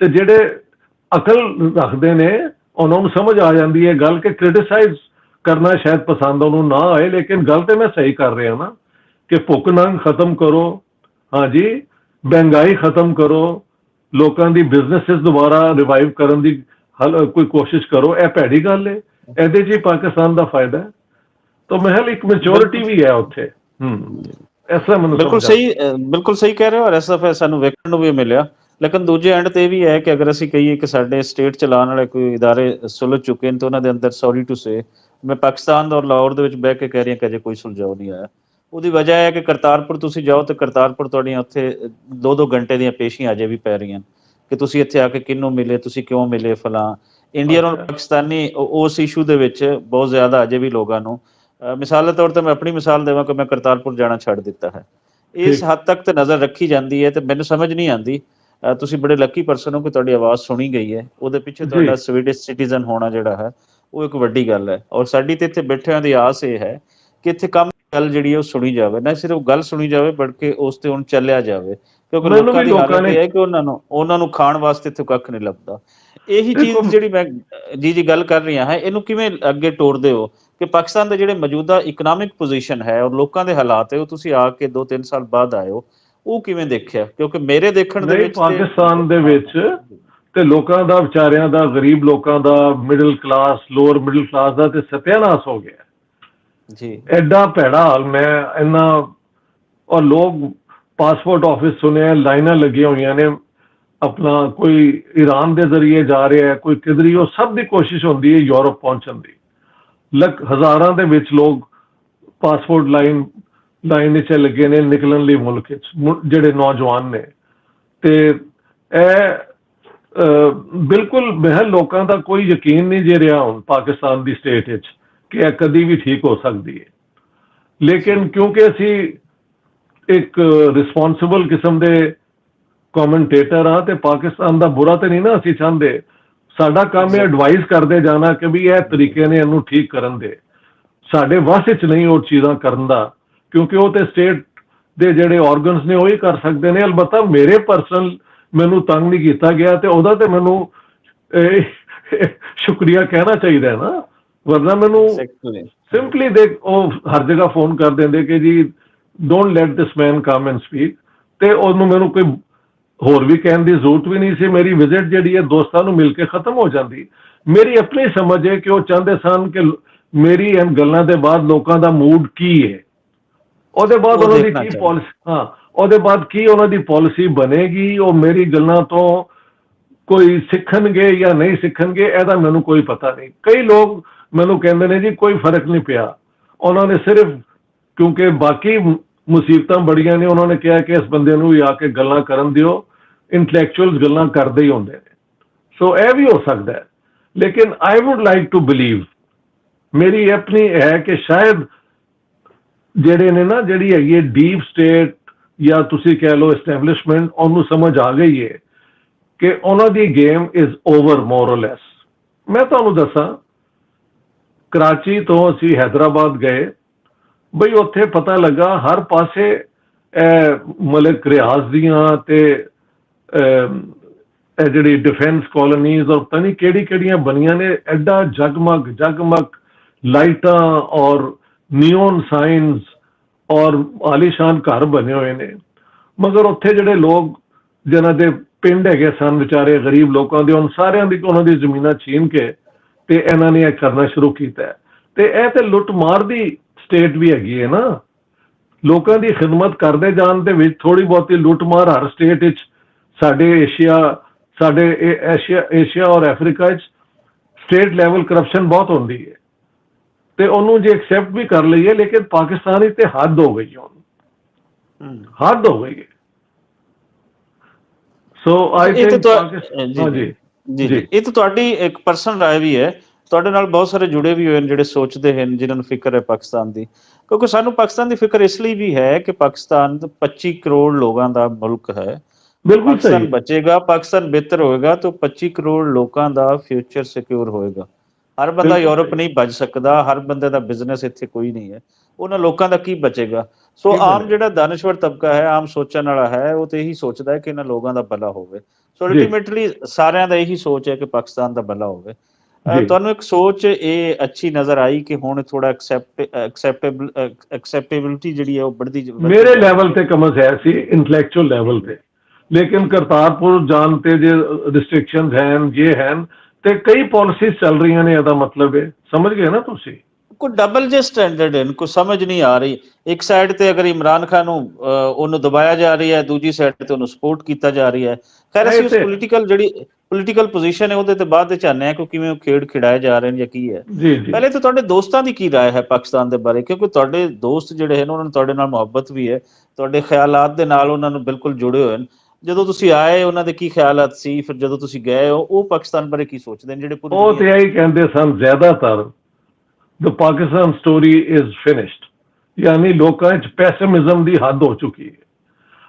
ਤੇ ਜਿਹੜੇ ਅਕਲ ਰੱਖਦੇ ਨੇ ਉਹਨਾਂ ਨੂੰ ਸਮਝ ਆ ਜਾਂਦੀ ਹੈ ਗੱਲ ਕਿ ਕ੍ਰਿਟਿਸਾਈਜ਼ ਕਰਨਾ ਸ਼ਾਇਦ ਪਸੰਦ ਉਹਨੂੰ ਨਾ ਆਏ, ਲੇਕਿਨ ਗੱਲ ਤੇ ਮੈਂ ਸਹੀ ਕਰ ਰਿਹਾ ਨਾ ਕਿ ਭੁੱਖ ਨੰਗ ਖਤਮ ਕਰੋ, ਹਾਂਜੀ, ਮਹਿੰਗਾਈ ਖਤਮ ਕਰੋ, ਲੋਕਾਂ ਦੀ ਬਿਜ਼ਨੈਸਿਸ ਦੁਬਾਰਾ ਰਿਵਾਈਵ ਕਰਨ ਦੀ ਕੋਈ ਕੋਸ਼ਿਸ਼ ਕਰੋ। ਇਹ ਭੈੜੀ ਗੱਲ ਹੈ, ਇਹਦੇ 'ਚ ਹੀ ਪਾਕਿਸਤਾਨ ਦਾ ਫਾਇਦਾ ਹੈ। ਤਾਂ ਮਹਿਲ ਇੱਕ ਮੈਚੋਰਿਟੀ ਵੀ ਹੈ ਉੱਥੇ। ਐਸਾ ਮੈਨੂੰ ਬਿਲਕੁਲ ਸਹੀ ਕਹਿ ਰਹੇ ਹੋ, ਔਰ ਇਸ ਦਫਾ ਸਾਨੂੰ ਵੇਖਣ ਨੂੰ ਵੀ ਮਿਲਿਆ। ਲੇਕਿਨ ਦੂਜੇ ਐਂਡ ਤੇ ਇਹ ਵੀ ਹੈ ਕਿ ਅਗਰ ਅਸੀਂ ਕਹੀਏ ਕਿ ਸਾਡੇ ਸਟੇਟ ਚਲਾਉਣ ਵਾਲੇ ਕੋਈ ਇਦਾਰੇ ਸੁਲਝ ਚੁੱਕੇ ਨੇ, ਤਾਂ ਉਹਨਾਂ ਦੇ ਅੰਦਰ ਸੌਰੀ ਟੂ ਸੇ ਮੈਂ ਪਾਕਿਸਤਾਨ ਔਰ ਲਾਹੌਰ ਦੇ ਵਿੱਚ ਬਹਿ ਕੇ ਕਹਿ ਰਹੀ ਹਾਂ ਕਿ ਅਜੇ ਕੋਈ ਸੁਲਝਾਓ ਨਹੀਂ ਆਇਆ। ਉਹਦੀ ਵਜ੍ਹਾ ਹੈ ਕਿ ਕਰਤਾਰਪੁਰ ਤੁਸੀਂ ਜਾਓ ਤੇ ਕਰਤਾਰਪੁਰ ਤੁਹਾਡੀਆਂ ਉੱਥੇ 2-2 ਘੰਟੇ ਦੀਆਂ ਪੇਸ਼ੀਆਂ ਅਜੇ ਵੀ ਪੈ ਰਹੀਆਂ ਕਿ ਤੁਸੀਂ ਇੱਥੇ ਆ ਕੇ ਕਿਹਨੂੰ ਮਿਲੇ, ਤੁਸੀਂ ਕਿਉਂ ਮਿਲੇ, ਫਲਾਂ। ਇੰਡੀਅਨ ਔਰ ਪਾਕਿਸਤਾਨੀ ਉਸ ਇਸ਼ੂ ਦੇ ਵਿੱਚ ਬਹੁਤ ਜ਼ਿਆਦਾ ਅਜੇ ਵੀ ਲੋਕਾਂ ਨੂੰ, ਮਿਸਾਲ ਦੇ ਤੌਰ 'ਤੇ ਮੈਂ ਆਪਣੀ ਮਿਸਾਲ ਦੇਵਾਂ ਕਿ ਮੈਂ ਕਰਤਾਰਪੁਰ ਜਾਣਾ ਛੱਡ ਦਿੱਤਾ ਹੈ। ਇਸ ਹੱਦ ਤੱਕ ਤੇ ਨਜ਼ਰ ਰੱਖੀ ਜਾਂਦੀ ਹੈ ਤੇ ਮੈਨੂੰ ਸਮਝ ਨਹੀਂ ਆਉਂਦੀ। ਤੁਸੀਂ ਬੜੇ ਲੱਕੀ ਪਰਸਨ ਹੋ ਕਿ ਤੁਹਾਡੀ ਆਵਾਜ਼ ਸੁਣੀ ਗਈ ਹੈ। ਉਹਦੇ ਪਿੱਛੇ ਤੁਹਾਡਾ ਸਵੀਡਿਸ਼ ਸਿਟੀਜ਼ਨ ਹੋਣਾ ਜਿਹੜਾ ਹੈ ਉਹ ਇੱਕ ਵੱਡੀ ਗੱਲ ਹੈ। ਔਰ ਸਾਡੀ ਤੇ ਇੱਥੇ ਬੈਠਿਆਂ ਦੀ ਆਸ ਇਹ ਹੈ ਕਿ ਇੱਥੇ ਕੰਮ ਗੱਲ ਜਿਹੜੀ ਹੈ ਉਹ ਸੁਣੀ ਜਾਵੇ, ਨਾ ਸਿਰਫ ਗੱਲ ਸੁਣੀ ਜਾਵੇ ਬਲਕਿ ਉਸ ਤੇ ਹੁਣ ਚੱਲਿਆ ਜਾਵੇ, ਕਿਉਂਕਿ ਲੋਕਾਂ ਦੀ ਹਾਲਤ ਇਹ ਹੈ ਕਿ ਉਹਨਾਂ ਨੂੰ ਖਾਣ ਵਾਸਤੇ ਇੱਥੇ ਕੱਖ ਨਹੀਂ ਲੱਭਦਾ। ਇਹੀ ਚੀਜ਼ ਜਿਹੜੀ ਮੈਂ ਜੀ ਗੱਲ ਕਰ ਰਹੀ ਹਾਂ, ਇਹਨੂੰ ਕਿਵੇਂ ਅੱਗੇ ਤੋਰਦੇ ਹੋ ਕਿ ਪਾਕਿਸਤਾਨ ਦੇ ਜਿਹੜੇ ਮੌਜੂਦਾ ਇਕਨੋਮਿਕ ਪੋਜੀਸ਼ਨ ਹੈ ਔਰ ਲੋਕਾਂ ਦੇ ਹਾਲਾਤ ਹੈ, ਉਹ ਤੁਸੀਂ ਆ ਕੇ 2-3 ਸਾਲ ਬਾਅਦ ਆਏ ਹੋ, ਉਹ ਕਿਵੇਂ ਦੇਖਿਆ? ਕਿਉਂਕਿ ਮੇਰੇ ਦੇਖਣ ਦੇ ਵਿੱਚ ਪਾਕਿਸਤਾਨ ਦੇ ਵਿੱਚ ਤੇ ਲੋਕਾਂ ਦਾ, ਵਿਚਾਰਿਆਂ ਦਾ, ਗਰੀਬ ਲੋਕਾਂ ਦਾ, middle class, lower middle class ਦਾ ਤੇ ਸਤਿਆਨਾਸ਼ ਹੋ ਗਿਆ ਜੀ। ਐਡਾ ਭੈੜਾ ਹਾਲ। ਮੈਂ ਇੰਨਾ, ਔਰ ਲੋਕ ਪਾਸਪੋਰਟ ਆਫਿਸ ਸੁਣਿਆ ਲਾਈਨਾਂ ਲੱਗੀਆਂ ਹੋਈਆਂ ਨੇ, ਆਪਣਾ ਕੋਈ ਈਰਾਨ ਦੇ ਜ਼ਰੀਏ ਜਾ ਰਿਹਾ ਹੈ, ਕੋਈ ਕਿਧਰੀ, ਉਹ ਸਭ ਦੀ ਕੋਸ਼ਿਸ਼ ਹੁੰਦੀ ਹੈ ਯੂਰਪ ਪਹੁੰਚਣ ਦੀ। ਹਜ਼ਾਰਾਂ ਦੇ ਵਿੱਚ ਲੋਕ ਪਾਸਪੋਰਟ ਲਾਈਨ ਵਿੱਚ ਲੱਗੇ ਨੇ ਨਿਕਲਣ ਲਈ ਮੁਲਕ ਵਿੱਚ, ਜਿਹੜੇ ਨੌਜਵਾਨ ਨੇ। ਤੇ ਇਹ ਬਿਲਕੁਲ ਮਹਿਲ ਲੋਕਾਂ ਦਾ ਕੋਈ ਯਕੀਨ ਨਹੀਂ ਜੇ ਰਿਹਾ ਹੁਣ ਪਾਕਿਸਤਾਨ ਦੀ ਸਟੇਟ ਵਿੱਚ ਕਿ ਇਹ ਕਦੀ ਵੀ ਠੀਕ ਹੋ ਸਕਦੀ ਹੈ। ਲੇਕਿਨ ਕਿਉਂਕਿ ਅਸੀਂ ਇੱਕ ਰਿਸਪੌਂਸਿਬਲ ਕਿਸਮ ਦੇ ਕਮੈਂਟੇਟਰ ਆ ਤੇ ਪਾਕਿਸਤਾਨ ਦਾ ਬੁਰਾ ਤੇ ਨਹੀਂ ਨਾ ਅਸੀਂ ਚਾਹੁੰਦੇ। ਸਾਡਾ ਕੰਮ ਇਹ ਐਡਵਾਈਜ਼ ਕਰਦੇ ਜਾਣਾ ਕਿ ਵੀ ਇਹ ਤਰੀਕੇ ਨੇ ਇਹਨੂੰ ਠੀਕ ਕਰਨ ਦੇ। ਸਾਡੇ ਵੱਸ ਵਿੱਚ ਨਹੀਂ ਉਹ ਚੀਜ਼ਾਂ ਕਰਨ ਦਾ, ਕਿਉਂਕਿ ਉਹ ਤੇ ਸਟੇਟ ਦੇ ਜਿਹੜੇ ਆਰਗਨਸ ਨੇ ਉਹੀ ਕਰ ਸਕਦੇ ਨੇ। ਅਲਬੱਤਾ ਮੇਰੇ ਪਰਸਨਲ ਮੈਨੂੰ ਤੰਗ ਨਹੀਂ ਕੀਤਾ ਗਿਆ ਤੇ ਉਹਦਾ ਤੇ ਮੈਨੂੰ ਸ਼ੁਕਰੀਆ ਕਹਿਣਾ ਚਾਹੀਦਾ ਹੈ ਨਾ, ਵਰਨਾ ਮੈਨੂੰ ਸਿੰਪਲੀ ਦੇਖ ਉਹ ਹਰ ਜਗ੍ਹਾ ਫੋਨ ਕਰ ਦਿੰਦੇ ਕਿ ਜੀ don't let this man come and speak, ਤੇ ਉਹਨੂੰ ਮੈਨੂੰ ਕੋਈ ਹੋਰ ਵੀ ਕਹਿਣ ਦੀ ਜ਼ਰੂਰਤ ਵੀ ਨਹੀਂ ਸੀ। ਮੇਰੀ ਵਿਜ਼ਿਟ ਜਿਹੜੀ ਹੈ ਦੋਸਤਾਂ ਨੂੰ ਮਿਲ ਕੇ ਖਤਮ ਹੋ ਜਾਂਦੀ। ਮੇਰੀ ਆਪਣੀ ਸਮਝ ਹੈ ਕਿ ਉਹ ਚਾਹੁੰਦੇ ਸਨ ਕਿ ਮੇਰੀ ਇਹਨਾਂ ਗੱਲਾਂ ਦੇ ਬਾਅਦ ਲੋਕਾਂ ਦਾ ਮੂਡ ਕੀ ਹੈ, ਉਹਦੇ ਬਾਅਦ ਉਹਨਾਂ ਦੀ ਕੀ ਪਾਲਿਸੀ, ਹਾਂ ਉਹਦੇ ਬਾਅਦ ਕੀ ਉਹਨਾਂ ਦੀ ਪਾਲਿਸੀ ਬਣੇਗੀ। ਉਹ ਮੇਰੀ ਗੱਲਾਂ ਤੋਂ ਕੋਈ ਸਿੱਖਣਗੇ ਜਾਂ ਨਹੀਂ ਸਿੱਖਣਗੇ ਇਹਦਾ ਮੈਨੂੰ ਕੋਈ ਪਤਾ ਨਹੀਂ। ਕਈ ਲੋਕ ਮੈਨੂੰ ਕਹਿੰਦੇ ਨੇ ਜੀ ਕੋਈ ਫਰਕ ਨਹੀਂ ਪਿਆ, ਉਹਨਾਂ ਨੇ ਸਿਰਫ ਕਿਉਂਕਿ ਬਾਕੀ ਮੁਸੀਬਤਾਂ ਬੜੀਆਂ ਨੇ, ਉਹਨਾਂ ਨੇ ਕਿਹਾ ਕਿ ਇਸ ਬੰਦੇ ਨੂੰ ਵੀ ਆ ਕੇ ਗੱਲਾਂ ਕਰਨ ਦਿਓ, ਇੰਟਲੈਕਚੁਅਲਸ ਗੱਲਾਂ ਕਰਦੇ ਹੀ ਹੁੰਦੇ ਨੇ। ਸੋ ਇਹ ਵੀ ਹੋ ਸਕਦਾ ਹੈ, ਲੇਕਿਨ I would like to believe, ਮੇਰੀ ਆਪਣੀ ਹੈ ਕਿ ਸ਼ਾਇਦ ਜਿਹੜੇ ਨੇ ਨਾ, ਜਿਹੜੀ ਹੈਗੀ ਹੈ ਡੀਪ ਸਟੇਟ ਜਾਂ ਤੁਸੀਂ ਕਹਿ ਲਓ ਐਸਟੈਬਲਿਸ਼ਮੈਂਟ, ਉਹਨੂੰ ਸਮਝ ਆ ਗਈ ਹੈ ਕਿ ਉਹਨਾਂ ਦੀ ਗੇਮ ਇਜ਼ ਓਵਰ ਮੋਰ ਔਰ ਲੈਸ। ਮੈਂ ਤੁਹਾਨੂੰ ਦੱਸਾਂ, ਕਰਾਚੀ ਤੋਂ ਅਸੀਂ ਹੈਦਰਾਬਾਦ ਗਏ, ਬਈ ਉੱਥੇ ਪਤਾ ਲੱਗਾ ਹਰ ਪਾਸੇ ਮਲਿਕ ਰਿਆਜ਼ ਦੀਆਂ ਤੇ ਇਹ ਜਿਹੜੀ ਡਿਫੈਂਸ ਕਾਲੋਨੀਜ਼ ਔਰ ਪਤਾ ਨਹੀਂ ਕਿਹੜੀ ਕਿਹੜੀਆਂ ਬਣੀਆਂ ਨੇ, ਐਡਾ ਜਗਮਗ ਲਾਈਟਾਂ ਔਰ ਨਿਓਨ ਸਾਈਨਸ ਔਰ ਆਲੀਸ਼ਾਨ ਘਰ ਬਣੇ ਹੋਏ ਨੇ। ਮਗਰ ਉੱਥੇ ਜਿਹੜੇ ਲੋਕ ਜਿਨ੍ਹਾਂ ਦੇ ਪਿੰਡ ਹੈਗੇ ਸਨ, ਵਿਚਾਰੇ ਗਰੀਬ ਲੋਕਾਂ ਦੇ, ਉਹਨਾਂ ਸਾਰਿਆਂ ਦੀ ਉਹਨਾਂ ਦੀ ਜ਼ਮੀਨਾਂ ਛੀਨ ਕੇ ਤੇ ਇਹਨਾਂ ਨੇ ਇਹ ਕਰਨਾ ਸ਼ੁਰੂ ਕੀਤਾ। ਤੇ ਇਹ ਤੇ ਲੁੱਟ ਮਾਰ ਦੀ ਸਟੇਟ ਵੀ ਹੈਗੀ ਹੈ ਨਾ। ਲੋਕਾਂ ਦੀ ਖਿਦਮਤ ਕਰਦੇ ਜਾਣ ਦੇ ਵਿੱਚ ਥੋੜੀ ਬਹੁਤੀ ਲੁੱਟਮਾਰ ਹਰ ਸਟੇਟ ਵਿੱਚ ਸਾਡੇ ਏਸ਼ੀਆ ਔਰ ਅਫਰੀਕਾ ਵਿੱਚ ਸਟੇਟ ਲੈਵਲ ਕਰਪਸ਼ਨ ਬਹੁਤ ਹੁੰਦੀ ਹੈ ਤੇ ਉਹਨੂੰ ਜੇ ਐਕਸੈਪਟ ਵੀ ਕਰ ਲਈਏ, ਲੇਕਿਨ ਪਾਕਿਸਤਾਨ ਵਿੱਚ ਤੇ ਹੱਦ ਹੋ ਗਈ ਹੁਣ, ਹੱਦ ਹੋ ਗਈ ਹੈ। ਸੋ ਆਈ ਇਹ ਥਿੰਕ ਜੀ ਜੀ ਇਹ ਤਾਂ ਤੁਹਾਡੀ ਇੱਕ ਪਰਸਨਲ ਰਾਏ ਵੀ ਹੈ, ਤੁਹਾਡੇ ਨਾਲ ਬਹੁਤ ਸਾਰੇ ਜੁੜੇ ਵੀ ਹੋਏ ਨੇ ਜਿਹੜੇ ਸੋਚਦੇ ਹਨ, ਜਿਨ੍ਹਾਂ ਨੂੰ ਫਿਕਰ ਹੈ ਪਾਕਿਸਤਾਨ ਦੀ, ਕਿਉਂਕਿ ਸਾਨੂੰ ਪਾਕਿਸਤਾਨ ਦੀ ਫਿਕਰ ਇਸ ਲਈ ਵੀ ਹੈ ਕਿ ਪਾਕਿਸਤਾਨ 25 ਕਰੋੜ ਲੋਕਾਂ ਦਾ ਮੁਲਕ ਹੈ। ਬਿਲਕੁਲ ਪਾਕਿਸਤਾਨ ਸਹੀ। ਬਚੇਗਾ, ਪਾਕਿਸਤਾਨ ਬਿਹਤਰ ਹੋਏਗਾ ਤਾਂ 25 ਕਰੋੜ ਲੋਕਾਂ ਦਾ ਫਿਊਚਰ ਸਿਕਿਉਰ ਹੋਏਗਾ। ਹਰ ਬੰਦਾ ਬਿਲਕੁਲ ਯੂਰਪ ਸਹੀ। ਨਹੀਂ ਬਚ ਸਕਦਾ, ਹਰ ਬੰਦੇ ਦਾ ਬਿਜ਼ਨਸ ਇੱਥੇ ਕੋਈ ਨਹੀਂ ਹੈ, ਉਹਨਾਂ ਲੋਕਾਂ ਦਾ ਕੀ ਬਚੇਗਾ। ਸੋ ਕੀ ਆਮ ਬਣੇਗਾ ਜਿਹੜਾ ਦਾਨਸ਼ਵਰ ਤਬਕਾ ਹੈ, ਆਮ ਸੋਚਣ ਵਾਲਾ ਹੈ, ਉਹ ਤੇ ਇਹੀ ਸੋਚਦਾ ਹੈ ਕਿ ਇਹਨਾਂ ਲੋਕਾਂ ਦਾ ਭਲਾ ਹੋਵੇ। ਸੋ ਜੀ ਅਲਟੀਮੇਟਲੀ ਸਾਰਿਆਂ ਦਾ ਇਹੀ ਸੋਚ ਹੈ ਕਿ ਪਾਕਿਸਤਾਨ ਦਾ ਭਲਾ ਹੋਵੇ। ਜੀ। ਤੁਹਾਨੂੰ ਇੱਕ ਸੋਚ ਇਹ ਅੱਛੀ ਨਜ਼ਰ ਆਈ ਕਿ ਹੁਣ ਥੋੜਾ ਐਕਸੈਪਟੇਬਿਲਿਟੀ ਜਿਹੜੀ ਹੈ ਉਹ ਵੱਧਦੀ ਮੇਰੇ ਜਾ ਲੈਵਲ ਰਹੀ ਹੈ। ਤੇ ਕਮਜ਼ ਹੈ ਸੀ, ਇੰਟਲੈਕਚੁਅਲ ਲੈਵਲ ਤੇ, ਲੇਕਿਨ ਕਰਤਾਰਪੁਰ ਜਾਣ ਤੇ ਜੇ ਰਿਸਟ੍ਰਿਕਸ਼ਨਸ ਹਨ, ਜੇ ਹਨ ਤੇ ਕਈ ਪਾਲਿਸੀਜ਼ ਚੱਲ ਰਹੀਆਂ ਨੇ, ਇਹਦਾ ਮਤਲਬ ਹੈ, ਸਮਝ ਗਏ ਨਾ ਤੁਸੀਂ। ਕੋਈ ਡਬਲ ਜੇ ਸਟੈਂਡਰਡ ਹੈ, ਕੋਈ ਸਮਝ ਨਹੀਂ ਆ ਰਹੀ। ਇੱਕ ਸਾਈਡ ਤੇ ਅਗਰ ਇਮਰਾਨ ਖਾਨ ਨੂੰ ਉਹਨੂੰ ਦਬਾਇਆ ਜਾ ਰਹੀ ਹੈ, ਦੂਜੀ ਸਾਈਡ ਤੇ ਉਹਨੂੰ ਸਪੋਰਟ ਕੀਤਾ ਜਾ ਰਹੀ ਹੈ। ਖੈਰ ਇਹ ਅਸੀਂ ਉਸ ਤੇ ਪੋਲੀਟੀਕਲ ਪੋਜੀਸ਼ਨ ਹੈ ਉਹਦੇ ਤੇ ਬਾਅਦ ਵਿੱਚ ਆਉਂਦੇ ਹਾਂ ਕਿ ਕਿਵੇਂ ਉਹ ਖੇਡ ਖਿਡਾਏ ਜਾ ਰਹੇ ਨੇ ਜਾਂ ਕੀ ਹੈ। ਜੀ ਜੀ। ਪਹਿਲੇ ਤਾਂ ਤੁਹਾਡੇ ਦੋਸਤਾਂ ਦੀ ਕੀ ਰਾਏ ਹੈ ਪਾਕਿਸਤਾਨ ਦੇ ਬਾਰੇ, ਕਿਉਂਕਿ ਤੁਹਾਡੇ ਦੋਸਤ ਜਿਹੜੇ ਹਨ ਉਹਨਾਂ ਨੂੰ ਤੁਹਾਡੇ ਨਾਲ ਮੁਹੱਬਤ ਵੀ ਹੈ, ਤੁਹਾਡੇ ਖਿਆਲਾਤ ਦੇ ਨਾਲ ਉਹਨਾਂ ਨੂੰ ਬਿਲਕੁਲ ਜੁੜੇ ਹੋਏ ਨੇ। ਜਦੋਂ ਤੁਸੀਂ ਆਏ ਉਹਨਾਂ ਦੇ ਕੀ ਖਿਆਲਾਤ ਸੀ, ਫਿਰ ਜਦੋਂ ਤੁਸੀਂ ਗਏ ਹੋ ਉਹ ਪਾਕਿਸਤਾਨ ਬਾਰੇ ਕੀ ਸੋਚਦੇ ਨੇ ਜਿਹੜੇ ਪੂਰੀ ਉਹ ਦੁਨੀਆ ਤੇ ਇਹੀ ਕਹਿੰਦੇ ਸਨ ਜ਼ਿਆਦਾਤਰ, ਦ ਪਾਕਿਸਤਾਨ ਸਟੋਰੀ ਇਜ਼ ਫਿਨਿਸ਼ਡ, ਯਾਨੀ ਲੋਕਾਂ 'ਚ ਪੈਸਿਮਿਜ਼ਮ ਦੀ ਹੱਦ ਹੋ ਚੁੱਕੀ ਹੈ।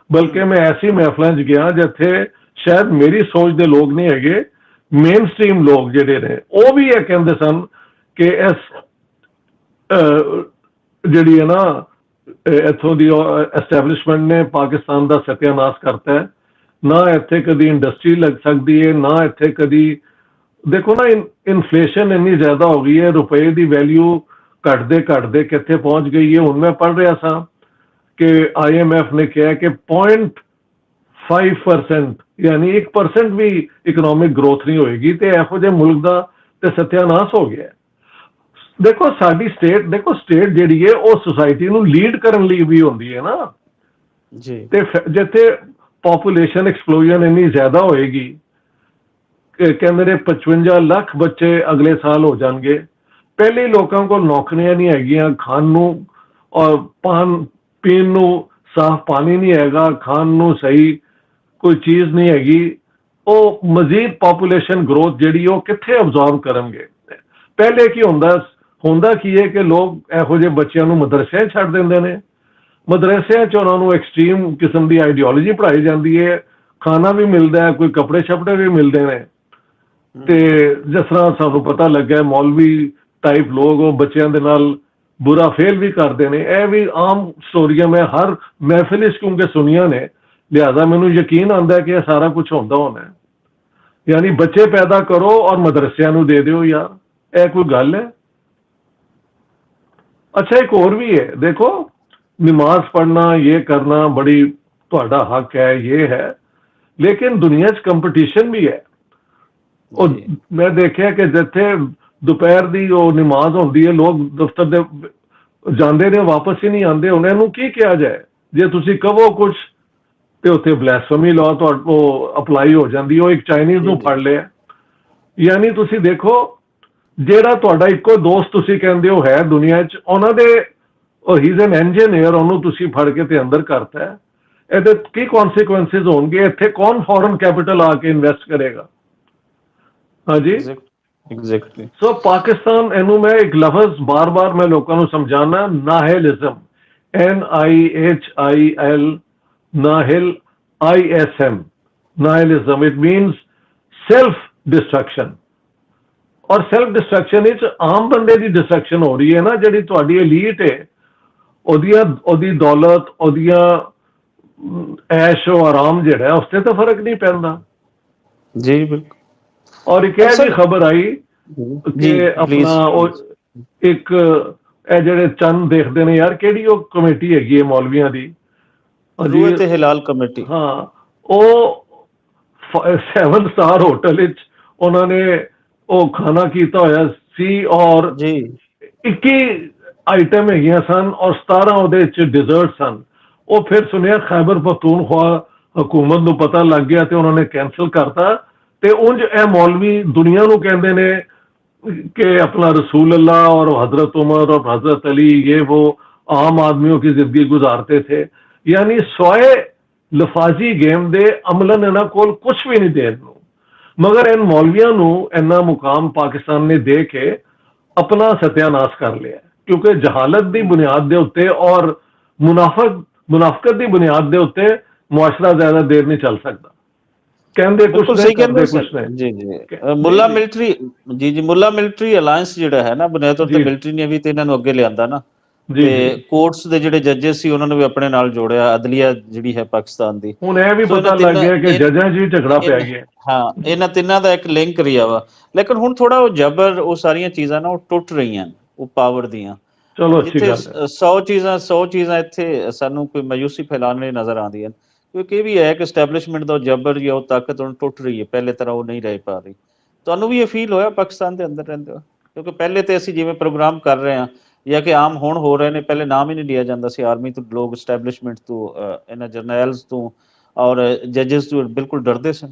ਬਲਕਿ ਮੈਂ ਐਸੀ ਮਹਿਫਲਾਂ 'ਚ ਗਿਆ ਜਿੱਥੇ ਸ਼ਾਇਦ ਮੇਰੀ ਸੋਚ ਦੇ ਲੋਕ ਨਹੀਂ ਹੈਗੇ, ਮੇਨ ਸਟ੍ਰੀਮ ਲੋਕ ਜਿਹੜੇ ਨੇ ਉਹ ਵੀ ਇਹ ਕਹਿੰਦੇ ਸਨ ਕਿ ਇਸ ਜਿਹੜੀ ਹੈ ਨਾ ਇੱਥੋਂ ਦੀ ਐਸਟੈਬਲਿਸ਼ਮੈਂਟ ਨੇ ਪਾਕਿਸਤਾਨ ਦਾ ਸਤਿਆਨਾਸ਼ ਕਰਤਾ ਹੈ। ਨਾ ਇੱਥੇ ਕਦੀ ਇੰਡਸਟਰੀ ਲੱਗ ਸਕਦੀ ਹੈ, ਨਾ ਇੱਥੇ ਕਦੀ, ਦੇਖੋ ਨਾ ਇਨਫਲੇਸ਼ਨ ਇੰਨੀ ਜ਼ਿਆਦਾ ਹੋ ਗਈ ਹੈ, ਰੁਪਏ ਦੀ ਵੈਲਿਊ ਘਟਦੇ ਕਿੱਥੇ ਪਹੁੰਚ ਗਈ ਹੈ। ਹੁਣ ਮੈਂ ਪੜ੍ਹ ਰਿਹਾ ਸਾਂ ਕਿ IMF ਨੇ ਕਿਹਾ ਕਿ 0.5% ਯਾਨੀ 1% ਵੀ ਇਕਨੋਮਿਕ ਗਰੋਥ ਨਹੀਂ ਹੋਏਗੀ, ਤੇ ਇਹੋ ਜਿਹੇ ਮੁਲਕ ਦਾ ਤੇ ਸਤਿਆਨਾਸ਼ ਹੋ ਗਿਆ। ਦੇਖੋ ਸਾਡੀ ਸਟੇਟ ਜਿਹੜੀ ਹੈ ਉਹ ਸੁਸਾਇਟੀ ਨੂੰ ਲੀਡ ਕਰਨ ਲਈ ਵੀ ਹੁੰਦੀ ਹੈ ਨਾ ਜੀ। ਤੇ ਜਿੱਥੇ ਪੋਪੂਲੇਸ਼ਨ ਐਕਸਪਲੋਜਨ ਇੰਨੀ ਜ਼ਿਆਦਾ ਹੋਏਗੀ, ਕਹਿੰਦੇ ਨੇ 55 ਲੱਖ ਬੱਚੇ ਅਗਲੇ ਸਾਲ ਹੋ ਜਾਣਗੇ, ਪਹਿਲੇ ਲੋਕਾਂ ਕੋਲ ਨੌਕਰੀਆਂ ਨਹੀਂ ਹੈਗੀਆਂ, ਖਾਣ ਨੂੰ ਔਰ ਪੀਣ ਨੂੰ ਸਾਫ਼ ਪਾਣੀ ਨਹੀਂ ਹੈਗਾ, ਖਾਣ ਨੂੰ ਸਹੀ ਕੋਈ ਚੀਜ਼ ਨਹੀਂ ਹੈਗੀ, ਉਹ ਮਜ਼ੀਦ ਪੋਪੂਲੇਸ਼ਨ ਗਰੋਥ ਜਿਹੜੀ ਉਹ ਕਿੱਥੇ ਅਬਜ਼ੌਰਬ ਕਰਨਗੇ। ਪਹਿਲੇ ਕੀ ਹੁੰਦਾ ਕੀ ਹੈ ਕਿ ਲੋਕ ਇਹੋ ਜਿਹੇ ਬੱਚਿਆਂ ਨੂੰ ਮਦਰਸਿਆਂ ਛੱਡ ਦਿੰਦੇ ਨੇ, ਮਦਰਸਿਆਂ 'ਚ ਉਹਨਾਂ ਨੂੰ ਐਕਸਟ੍ਰੀਮ ਕਿਸਮ ਦੀ ਆਈਡੀਓਲੋਜੀ ਪੜ੍ਹਾਈ ਜਾਂਦੀ ਹੈ, ਖਾਣਾ ਵੀ ਮਿਲਦਾ ਹੈ, ਕੋਈ ਕੱਪੜੇ ਛਪੜੇ ਵੀ ਮਿਲਦੇ ਨੇ, ਤੇ ਜਿਸ ਤਰ੍ਹਾਂ ਸਾਨੂੰ ਪਤਾ ਲੱਗਾ ਮੌਲਵੀ ਟਾਈਪ ਲੋਕ ਉਹ ਬੱਚਿਆਂ ਦੇ ਨਾਲ ਬੁਰਾ ਫੇਲ ਵੀ ਕਰਦੇ ਨੇ। ਇਹ ਵੀ ਆਮ ਸਟੋਰੀਆਂ ਮੈਂ ਹਰ ਮਹਿਫਿਲ 'ਚ ਕਿਉਂਕਿ ਸੁਣੀਆਂ ਨੇ, ਲਿਹਾਜ਼ਾ ਮੈਨੂੰ ਯਕੀਨ ਆਉਂਦਾ ਕਿ ਇਹ ਸਾਰਾ ਕੁਝ ਹੁੰਦਾ ਹੋਣਾ। ਯਾਨੀ ਬੱਚੇ ਪੈਦਾ ਕਰੋ ਔਰ ਮਦਰਸਿਆਂ ਨੂੰ ਦੇ ਦਿਓ, ਯਾਰ ਇਹ ਕੋਈ ਗੱਲ ਹੈ? ਅੱਛਾ ਇੱਕ ਹੋਰ ਵੀ ਹੈ, ਦੇਖੋ ਨਮਾਜ਼ ਪੜ੍ਹਨਾ ਇਹ ਕਰਨਾ ਬੜੀ ਤੁਹਾਡਾ ਹੱਕ ਹੈ, ਇਹ ਹੈ, ਲੇਕਿਨ ਦੁਨੀਆ 'ਚ ਕੰਪੀਟੀਸ਼ਨ ਵੀ ਹੈ। ਉਹ ਮੈਂ ਦੇਖਿਆ ਕਿ ਜਿੱਥੇ ਦੁਪਹਿਰ ਦੀ ਉਹ ਨਮਾਜ਼ ਹੁੰਦੀ ਹੈ, ਲੋਕ ਦਫ਼ਤਰ ਦੇ ਜਾਂਦੇ ਨੇ ਵਾਪਸ ਹੀ ਨਹੀਂ ਆਉਂਦੇ। ਹੁਣ ਇਹਨੂੰ ਕੀ ਕਿਹਾ ਜਾਏ? ਜੇ ਤੁਸੀਂ ਕਹੋ ਕੁਛ ਤੇ ਉੱਥੇ ਬਲੈਸਫੇਮੀ ਲਾਅ ਉਹ ਅਪਲਾਈ ਹੋ ਜਾਂਦੀ। ਉਹ ਇੱਕ ਚਾਈਨੀਜ਼ ਨੂੰ ਫੜ ਲਿਆ, ਯਾਨੀ ਤੁਸੀਂ ਦੇਖੋ ਜਿਹੜਾ ਤੁਹਾਡਾ ਇੱਕੋ ਦੋਸਤ ਤੁਸੀਂ ਕਹਿੰਦੇ ਹੋ ਹੈ ਦੁਨੀਆ 'ਚ, ਉਹਨਾਂ ਦੇ ਹੀ ਇਜ਼ ਐਨ ਇੰਜੀਨੀਅਰ, ਉਹਨੂੰ ਤੁਸੀਂ ਫੜ ਕੇ ਤੇ ਅੰਦਰ ਕਰਤਾ, ਇਹਦੇ ਕੀ ਕੌਨਸੀਕੁਐਂਸਿਸ ਹੋਣਗੇ? ਇੱਥੇ ਕੌਣ ਫੋਰਨ ਕੈਪੀਟਲ ਆ ਕੇ ਇਨਵੈਸਟ ਕਰੇਗਾ? ਹਾਂਜੀ। ਐਗਜ਼ੈਕਟਲੀ। ਸੋ ਪਾਕਿਸਤਾਨ, ਇਹਨੂੰ ਮੈਂ ਇੱਕ ਲਫ਼ਜ਼ ਬਾਰ-ਬਾਰ ਮੈਂ ਲੋਕਾਂ ਨੂੰ ਸਮਝਾਉਣਾ, nihilism, NIHIL, nihil ISM, nihilism, it means self destruction. ਔਰ ਸੈਲਫ ਡਿਸਟਰਕਸ਼ਨ ਵਿੱਚ ਆਮ ਬੰਦੇ ਦੀ ਡਿਸਟਰਕਸ਼ਨ ਹੋ ਰਹੀ ਹੈ ਨਾ, ਜਿਹੜੀ ਤੁਹਾਡੀ ਐਲੀਟ ਹੈ ਉਹਦੀ ਦੌਲਤ, ਉਹਦੀਆਂ ਐਸ਼ੋ ਆਰਾਮ ਜਿਹੜਾ ਉਸ ਤੇ ਤਾਂ ਫਰਕ ਨਹੀਂ ਪੈਂਦਾ। ਜੀ ਬਿਲਕੁਲ। ਔਰ ਇੱਕ ਇਹ ਵੀ ਖਬਰ ਆਈ ਕਿ ਆਪਣਾ ਉਹ ਇੱਕ ਇਹ ਜਿਹੜੇ ਚੰਦ ਦੇਖਦੇ ਨੇ ਯਾਰ, ਕਿਹੜੀ ਉਹ ਕਮੇਟੀ ਹੈਗੀ ਹੈ ਮੌਲਵੀਆਂ ਦੀ, ਰੂਅਤ ਹਿਲਾਲ ਕਮੇਟੀ, ਹਾਂ, ਉਹ 7 ਸਟਾਰ ਹੋਟਲ ਵਿੱਚ ਉਹਨਾਂ ਨੇ ਉਹ ਖਾਣਾ ਕੀਤਾ ਹੋਇਆ ਸੀ ਔਰ 21 ਆਈਟਮ ਹੈਗੀਆਂ ਸਨ ਔਰ 17 ਉਹਦੇ ਵਿੱਚ ਡਿਜ਼ਰਟ ਸਨ। ਉਹ ਫਿਰ ਸੁਣਿਆ ਖੈਬਰ ਪਖਤੂਨਖਵਾ ਹਕੂਮਤ ਨੂੰ ਪਤਾ ਲੱਗ ਗਿਆ ਤੇ ਉਹਨਾਂ ਨੇ ਕੈਂਸਲ ਕਰਤਾ। ਤੇ ਉਂਝ ਇਹ ਮੌਲਵੀ ਦੁਨੀਆ ਨੂੰ ਕਹਿੰਦੇ ਨੇ कि अपना रसूल अल्लाह और हजरत उमर और हजरत अली ये वो आम आदमियों की जिंदगी गुजारते थे। यानी सोए लफाजी गेम दे अमलन इन्हों को कुछ भी नहीं देन नूं, मगर इन मौलवियों नूं इन्ना मुकाम पाकिस्तान ने दे के अपना सत्यानाश कर लिया, क्योंकि जहालत की बुनियाद के उत्ते और मुनाफकत की बुनियाद के उत्ते मुआशरा ज्यादा देर नहीं चल सकता। कहते कुछ बिल्कुल ने सही करते कहते कुछ ने। जी जी जी मुला जी मिलिट्री जी जी मुला मिलिट्री ਅਲਾਈਅੰਸ ਜਿਹੜਾ ਹੈ ਨਾ ਬੁਨਿਆਦ ਤੌਰ ਤੇ जी ਮਿਲਟਰੀ ਨੇ ਵੀ ਤੇ ਇਹਨਾਂ ਨੂੰ ਅੱਗੇ ਲਿਆਂਦਾ ਨਾ जी ਤੇ जी ਕੋਰਟਸ ਦੇ ਜਿਹੜੇ ਜੱਜਸ ਸੀ ਉਹਨਾਂ ਨੂੰ ਵੀ ਆਪਣੇ ਨਾਲ ਜੋੜਿਆ ਅਦਲੀਆ ਜਿਹੜੀ ਹੈ ਪਾਕਿਸਤਾਨ ਦੀ ਹੁਣ ਇਹ ਵੀ ਸੋ ਇਹਨਾਂ ਪਤਾ ਲੱਗ ਤਿੰਨ ਗਿਆ ਕਿ ਜੱਜਾਂ 'ਚ ਵੀ ਝਗੜਾ ਪੈ ਗਿਆ। ਹਾਂ ਇਹਨਾਂ ਤਿੰਨਾਂ ਦਾ ਇੱਕ ਲਿੰਕ ਰਿਹਾ ਵਾ ਲੇਕਿਨ ਹੁਣ ਥੋੜਾ ਉਹ ਜਬਰ ਉਹ ਸਾਰੀਆਂ ਚੀਜ਼ਾਂ ਨਾ ਉਹ ਟੁੱਟ ਰਹੀਆਂ ਉਹ ਪਾਵਰ ਦੀਆਂ ਚਲੋ ਅੱਛੀ ਜਿੱਥੇ ਗੱਲ ਹੈ। 100 ਚੀਜ਼ਾਂ ਇੱਥੇ ਸਾਨੂੰ ਕੋਈ ਮਾਯੂਸੀ ਫੈਲਾਉਣ ਲਈ ਨਜ਼ਰ ਆਉਂਦੀਆਂ ਕਿਉਂਕਿ ਇਹ ਵੀ ਹੈ ਕਿ ਐਸਟੈਬਲਿਸ਼ਮੈਂਟ ਦਾ ਜਬਰ ਜਾਂ ਉਹ ਤਾਕਤ ਹੁਣ ਟੁੱਟ ਰਹੀ ਹੈ ਪਹਿਲੇ ਤਰ੍ਹਾਂ ਉਹ ਨਹੀਂ ਰਹਿ ਪਾ ਰਹੀ। ਤੁਹਾਨੂੰ ਵੀ ਇਹ ਫੀਲ ਹੋਇਆ ਪਾਕਿਸਤਾਨ ਦੇ ਅੰਦਰ ਰਹਿੰਦੇ ਹੋ ਕਿਉਂਕਿ ਪਹਿਲੇ ਤੇ ਅਸੀਂ ਜਿਵੇਂ ਪ੍ਰੋਗਰਾਮ ਕਰ ਰਹੇ ਹਾਂ ਜਾਂ ਕਿ ਆਮ ਹੁਣ ਹੋ ਰਹੇ ਨੇ ਪਹਿਲੇ ਨਾਮ ਹੀ ਨਹੀਂ ਲਿਆ ਜਾਂਦਾ ਸੀ ਆਰਮੀ ਤੋਂ ਲੋਕ ਐਸਟੈਬਲਿਸ਼ਮੈਂਟ ਤੋਂ ਇਹਨਾਂ ਜਰਨੈਲਸ ਤੋਂ ਔਰ ਜੱਜਸ ਤੋਂ ਬਿਲਕੁਲ ਡਰਦੇ ਸਨ।